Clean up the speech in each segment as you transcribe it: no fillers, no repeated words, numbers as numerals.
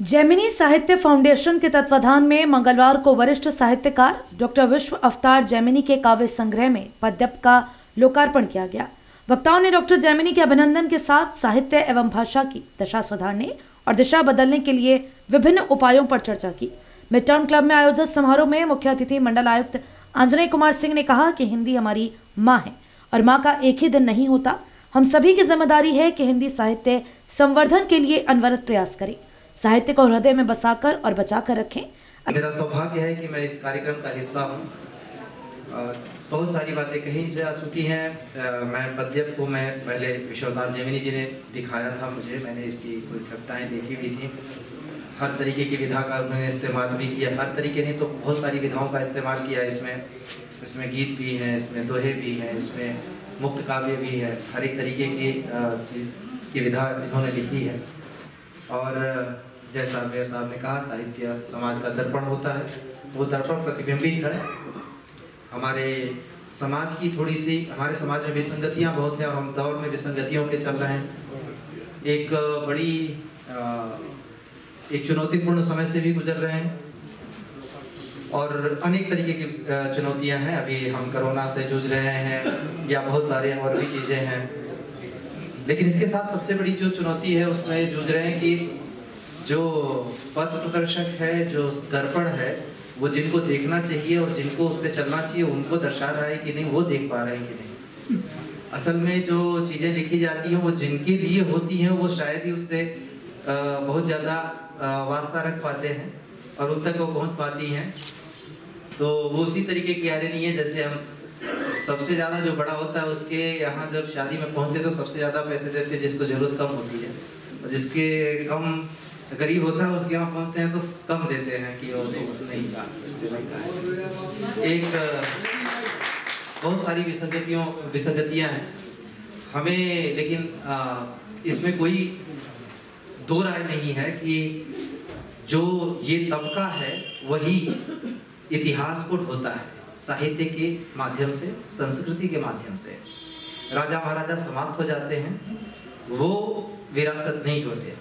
Gemini साहित्य foundation के तत्वाधान में मंगलवार को वरिष्ठ साहित्यकार डॉक्टर विश्व अवतार जेमिनी के काव्य संग्रह में पद्यप का लोकार्पण किया गया। वक्ताओं ने डॉक्टर जेमिनी के अभिनंदन के साथ साहित्य एवं भाषा की दशा सुधारने और दिशा बदलने के लिए विभिन्न उपायों पर चर्चा की। मिड टाउन क्लब में आयोजित समारोह में मुख्य अतिथि मंडल आयुक्त आंजनेय कुमार सिंह ने कहा कि हिंदी हमारी माँ है और माँ का एक ही दिन नहीं होता। हम सभी की जिम्मेदारी है कि हिंदी साहित्य संवर्धन के लिए अनवरत प्रयास करें, साहित्य को हृदय में बसाकर और बचाकर रखें। मेरा सौभाग्य है कि मैं इस कार्यक्रम का हिस्सा हूँ। बहुत सारी बातें कहीं से आ चुकी हैं। मैं पद्यप को मैं पहले विश्व अवतार जेमिनी जी ने दिखाया था मुझे, मैंने इसकी कोई कविताएँ देखी भी थी। हर तरीके की विधा का उन्होंने इस्तेमाल भी किया, हर तरीके ने तो बहुत सारी विधाओं का इस्तेमाल किया। इसमें गीत भी हैं, इसमें दोहे भी हैं, इसमें मुक्त काव्य भी है, हर एक तरीके की विधा इन्होंने लिखी है। और जैसा मेयर साहब ने कहा, साहित्य समाज का दर्पण होता है, वो दर्पण प्रतिबिंबित है हमारे समाज की। हमारे समाज में विसंगतियाँ बहुत हैं और हम दौर में विसंगतियों के चल रहे हैं। एक चुनौतीपूर्ण समय से भी गुजर रहे हैं और अनेक तरीके की चुनौतियां हैं। अभी हम कोरोना से जूझ रहे हैं या बहुत सारे और भी चीज़ें हैं, लेकिन इसके साथ सबसे बड़ी जो चुनौती है उसमें जूझ रहे हैं कि जो पथ प्रदर्शक है, जो दर्पण है, वो जिनको देखना चाहिए और जिनको उस पर चलना चाहिए उनको दर्शा रहा है कि नहीं, वो देख पा रहे हैं कि नहीं। असल में जो चीज़ें लिखी जाती हैं वो जिनके लिए होती हैं वो शायद ही उससे बहुत ज़्यादा वास्ता रख पाते हैं और उन तक वो पहुँच पाती हैं। तो वो उसी तरीके की आ रही है जैसे हम सबसे ज़्यादा जो बड़ा होता है उसके यहाँ जब शादी में पहुँचते तो सबसे ज़्यादा पैसे देते हैं जिसको ज़रूरत कम होती है, और जिसके कम गरीब होता है उसके यहाँ पहुँचते हैं तो कम देते हैं कि वो नहीं का। एक बहुत सारी विसंगतियाँ हैं हमें, लेकिन इसमें कोई दो राय नहीं है कि जो ये तबका है वही इतिहास को ढोता है साहित्य के माध्यम से, संस्कृति के माध्यम से। राजा महाराजा समाप्त हो जाते हैं, वो विरासत नहीं ढोते,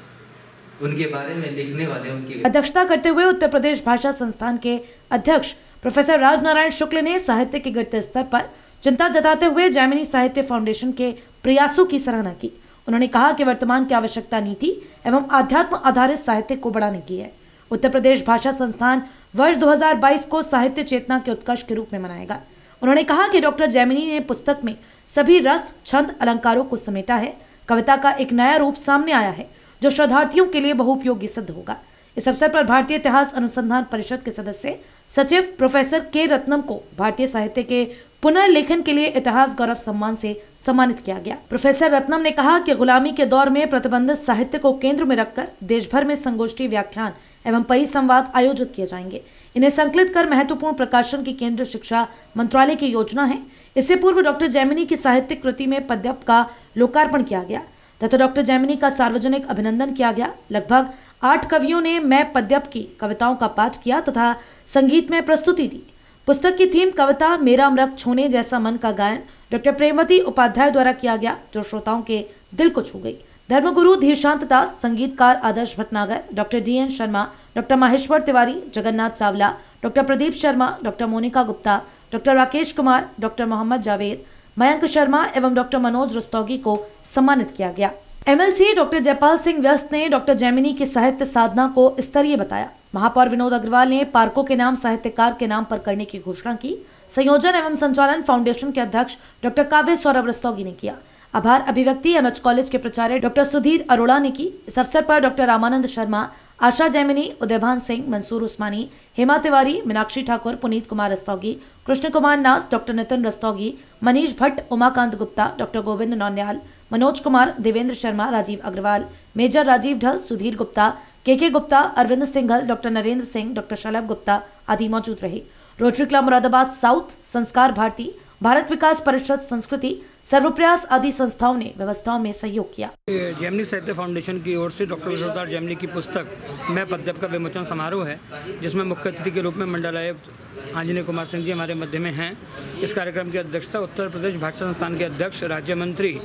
उनके बारे में लिखने वाले उनकी। अध्यक्षता करते हुए उत्तर प्रदेश भाषा संस्थान के अध्यक्ष प्रोफेसर राजनारायण शुक्ल ने साहित्य के गिरते स्तर पर चिंता जताते हुए जेमिनी साहित्य फाउंडेशन के प्रयासों की सराहना की। उन्होंने कहा कि वर्तमान की आवश्यकता नीति एवं आध्यात्म आधारित साहित्य को बढ़ाने की है। उत्तर प्रदेश भाषा संस्थान वर्ष 2022 को साहित्य चेतना के उत्कर्ष के रूप में मनाएगा। उन्होंने कहा कि डॉक्टर जेमिनी ने पुस्तक में सभी रस, छंद, अलंकारों को समेटा है। कविता का एक नया रूप सामने आया है जो शोधार्थियों के लिए बहुउपयोगी सिद्ध होगा। इस अवसर पर भारतीय इतिहास अनुसंधान परिषद के सदस्य सचिव प्रोफेसर के रत्नम को भारतीय साहित्य के पुनर्लेखन के लिए इतिहास गौरव सम्मान से सम्मानित किया गया। प्रोफेसर रत्नम ने कहा कि गुलामी के दौर में प्रतिबंधित साहित्य को केंद्र में रखकर देश भर में संगोष्ठी, व्याख्यान एवं परिसंवाद आयोजित किए जाएंगे। इन्हें संकलित कर महत्वपूर्ण प्रकाशन की केंद्रीय शिक्षा मंत्रालय की योजना है। इससे पूर्व डॉक्टर जेमिनी की साहित्यिक कृति में पद्यप का लोकार्पण किया गया तथा डॉक्टर जेमिनी का सार्वजनिक अभिनंदन किया गया। लगभग 8 कवियों ने मैं पद्यप की कविताओं का पाठ किया तथा संगीत में प्रस्तुति दी। पुस्तक की थीम कविता मेरा अमृत छोने जैसा मन का गायन डॉक्टर प्रेमवती उपाध्याय द्वारा किया गया, जो श्रोताओं के दिल को छू गई। धर्मगुरु धीरशांत दास, संगीतकार Adarsh Bhatnagar, doctor DN Sharma, doctor Maheshwar Tiwari, Jagannath Chawla, doctor Pradeep Sharma, doctor Monika Gupta, doctor Rakesh Kumar, doctor Mohammad Javed, Mayank Sharma एवं डॉक्टर मनोज रुस्तोगी को सम्मानित किया गया। MLC डॉक्टर जयपाल सिंह व्यस्त ने डॉक्टर जेमिनी की साहित्य साधना को स्तरीय बताया। महापौर विनोद अग्रवाल ने पार्कों के नाम साहित्यकार के नाम पर करने की घोषणा की। संयोजन एवं संचालन फाउंडेशन के अध्यक्ष डॉक्टर काव्य सौरभ रस्तोगी ने किया। आभार अभिव्यक्ति MH कॉलेज के प्राचार्य डॉक्टर सुधीर अरोड़ा ने की। इस अवसर पर doctor Ramanand Sharma, Asha Jaimini, Udaybhan Singh, Mansoor Usmani, Hema Tiwari, Meenakshi Thakur, Puneet Kumar Rastogi, Krishna Kumar Nas, doctor Nitin Rastogi, Manish Bhatt, Umakant Gupta, doctor Govind Naunyal, Manoj Kumar, Devendra Sharma, Rajeev Agarwal, major Rajeev Dhal, Sudhir Gupta, KK Gupta, Arvind Singhal, doctor Narendra Singh, doctor Shalabh Gupta आदि मौजूद रहे। रोटरी क्लब मुरादाबाद साउथ, संस्कार भारती भारत विकास परिषद, संस्कृति, सर्वप्रयास आदि संस्थाओं ने व्यवस्थाओं में सहयोग किया। जैमिनी साहित्य फाउंडेशन की ओर से डॉक्टर विश्वदार जैमिनी की पुस्तक मैं पद्यप का विमोचन समारोह है, जिसमें मुख्य अतिथि के रूप में मंडलायुक्त आंजनेय कुमार सिंह जी हमारे मध्य में हैं। इस कार्यक्रम की अध्यक्षता उत्तर प्रदेश भाषा संस्थान के अध्यक्ष राज्य मंत्री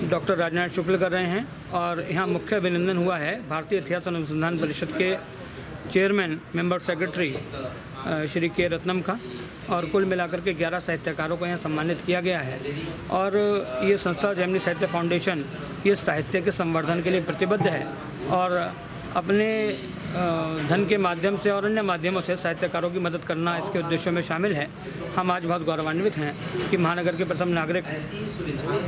डॉक्टर राजनारायण शुक्ल कर रहे हैं और यहाँ मुख्य अभिनंदन हुआ है भारतीय इतिहास अनुसंधान परिषद के चेयरमैन मेंबर सेक्रेटरी श्री के रत्नम का, और कुल मिलाकर के 11 साहित्यकारों को यहाँ सम्मानित किया गया है। और ये संस्था जैमिनी साहित्य फाउंडेशन ये साहित्य के संवर्धन के लिए प्रतिबद्ध है और अपने धन के माध्यम से और अन्य माध्यमों से साहित्यकारों की मदद करना इसके उद्देश्यों में शामिल है। हम आज बहुत गौरवान्वित हैं कि महानगर के प्रथम नागरिक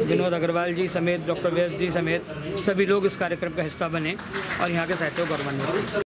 विनोद अग्रवाल जी समेत, डॉक्टर व्यास जी समेत सभी लोग इस कार्यक्रम का हिस्सा बने और यहाँ के साहित्य को गौरवान्वित हैं।